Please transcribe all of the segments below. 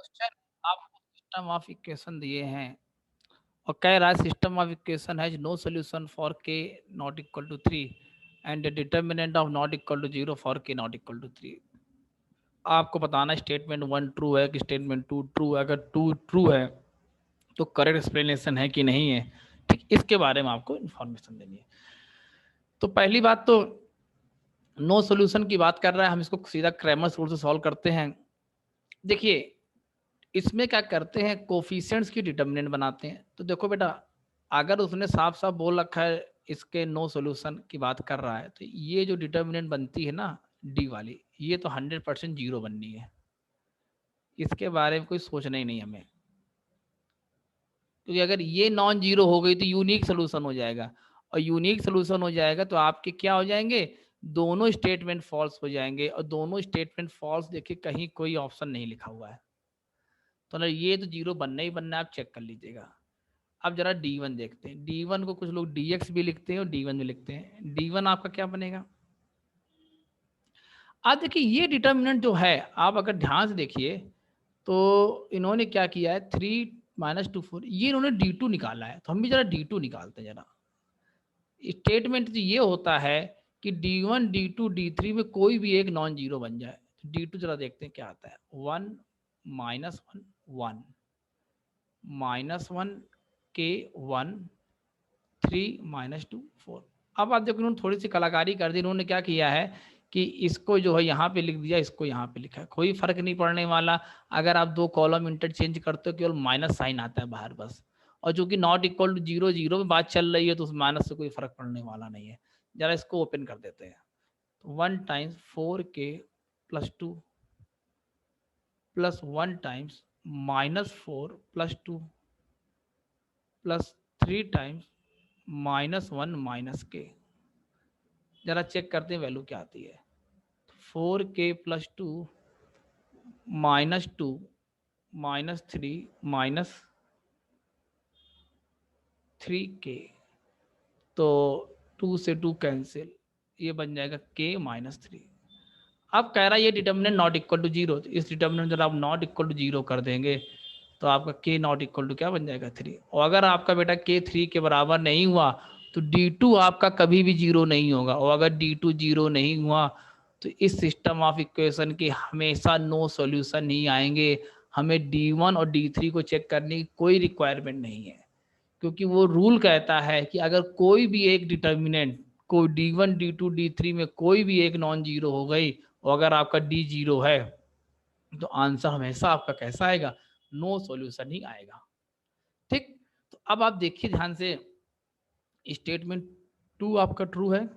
Question आपको system of equation दिए हैं और कह रहा है system of equation has no solution for K not equal to 3 and the determinant of not equal to 0 for K not equal to 3। आपको बताना स्टेटमेंट 1 ट्रू है कि स्टेटमेंट 2 ट्रू है। अगर 2 ट्रू है तो करेक्ट एक्सप्लेनेशन है कि नहीं है, ठीक, इसके बारे में आपको इन्फॉर्मेशन देनी है। तो पहली बात तो नो सॉल्यूशन की बात कर रहा है, हम इसको सीधा क्रैमर्स रूल से सॉल्व करते हैं। देखिए इसमें क्या करते हैं, कोफिशिएंट्स की डिटर्मिनेंट बनाते हैं। तो देखो बेटा, अगर उसने साफ साफ बोल रखा है इसके नो सॉल्यूशन की बात कर रहा है, तो ये जो डिटर्मिनेंट बनती है ना डी वाली, ये तो 100% जीरो बननी है, इसके बारे में कोई सोचना ही नहीं हमें। क्योंकि अगर ये नॉन जीरो हो गई तो यूनिक सोल्यूशन हो जाएगा, और यूनिक सोल्यूशन हो जाएगा तो आपके क्या हो जाएंगे, दोनों स्टेटमेंट फॉल्स हो जाएंगे। और दोनों स्टेटमेंट फॉल्स, देखिए कहीं कोई ऑप्शन नहीं लिखा हुआ है, तो ना ये तो जीरो बनना ही बनना है, आप चेक कर लीजिएगा। अब जरा D1 देखते हैं। D1 को कुछ लोग DX भी लिखते हैं और D1 भी लिखते हैं। D1 आपका क्या बनेगा। अब देखिए ये डिटर्मिनेंट जो है, आप अगर ध्यान से देखिए तो इन्होंने क्या किया है, 3 - 2 4, ये इन्होंने D2 निकाला है, तो हम भी जरा D2 निकालते हैं जरा। स्टेटमेंट तो ये होता है कि D1 D2 D3 में कोई भी एक नॉन जीरो बन जाए। तो D2 जरा देखते हैं क्या आता है, 1 -1 1 -1 के 1 3 -2 4। अब आप देखो इन्होंने थोड़ी सी कलाकारी कर दी। इन्होंने क्या किया है कि इसको जो है यहाँ पे लिख दिया, इसको यहाँ पे लिखा है, कोई फर्क नहीं पड़ने वाला। अगर आप दो कॉलम इंटरचेंज करते हो केवल माइनस साइन आता है बाहर बस। और चूंकि not equal to zero zero में बात चल रही है तो उस माइनस से कोई फर्क पड़ने वाला नहीं है। जरा इसको ओपन कर देते हैं। तो 1 times 4k + 2 + 1 times -4 + 2 + 3 times -1 - k। जरा चेक करते हैं वैल्यू क्या आती है। 4k + 2 -2 -3 -3k, तो 2 से 2 कैंसिल, ये बन जाएगा k -3। अब कह रहा है ये determinant not equal to zero, तो इस डिटर्मिनेंट जब आप नॉट इक्वल टू जीरो कर देंगे तो आपका k नॉट इक्वल टू क्या बन जाएगा 3। और अगर आपका बेटा k 3 के बराबर नहीं हुआ तो D2 आपका कभी भी जीरो नहीं होगा। और अगर D2 जीरो नहीं हुआ तो इस सिस्टम ऑफ इक्वेशन के हमेशा नो सॉल्यूशन ही आएंगे। हमें D1 और D3 को चेक करने की कोई रिक्वायरमेंट नहीं है, क्योंकि वो रूल कहता है कि अगर कोई भी एक डिटर्मिनेंट, कोई D1 D2 D3 में कोई भी एक नॉन जीरो हो गई और अगर आपका D जीरो है तो आंसर हमेशा आपका कैसा आएगा, नो सॉल्यूशन ही आएगा। ठीक, तो अब आप देखिए ध्यान से, स्टेटमेंट 2 आपका ट्रू है,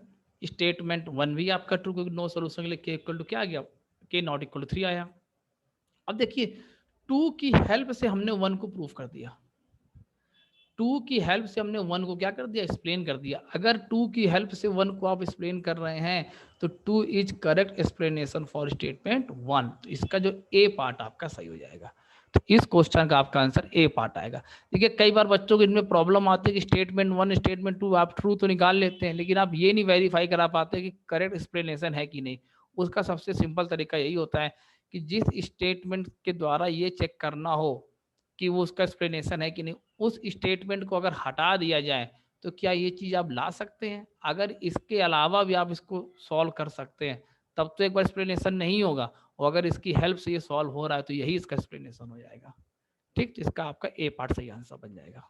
स्टेटमेंट 1 भी आपका ट्रू, क्योंकि नो सॉल्यूशन के लिए के इक्वल टू क्या आ गया, के नॉट इक्वल टू 3 आया। अब देखिए 2 की हेल्प से हमने 1 को प्रूफ कर दिया। 2 की हेल्प से हमने 1 को क्या कर दिया, एक्सप्लेन कर दिया। अगर 2 की हेल्प से 1 को आप एक्सप्लेन कर रहे हैं तो 2 is correct explanation for statement 1। तो इसका जो ए पार्ट आपका सही हो जाएगा। तो इस क्वेश्चन का आपका आंसर ए पार्ट आएगा। देखिए कई बार बच्चों को इनमें प्रॉब्लम आती है कि स्टेटमेंट 1 स्टेटमेंट 2 आप ट्रू तो निकाल लेते हैं, लेकिन आप ये नहीं वेरीफाई करा पाते कि करेक्ट एक्सप्लेनेशन है कि नहीं। उसका सबसे सिंपल तरीका यही होता है कि जिस स्टेटमेंट के द्वारा ये चेक करना हो कि वो उसका एक्सप्लेनेशन है कि नहीं, उस स्टेटमेंट को अगर हटा दिया जाए तो क्या ये चीज़ आप ला सकते हैं। अगर इसके अलावा भी आप इसको सॉल्व कर सकते हैं तब तो एक बार एक्सप्लेनेशन नहीं होगा, और अगर इसकी हेल्प से ये सॉल्व हो रहा है तो यही इसका एक्सप्लेनेशन हो जाएगा। ठीक, तो इसका आपका ए पार्ट सही आंसर बन जाएगा।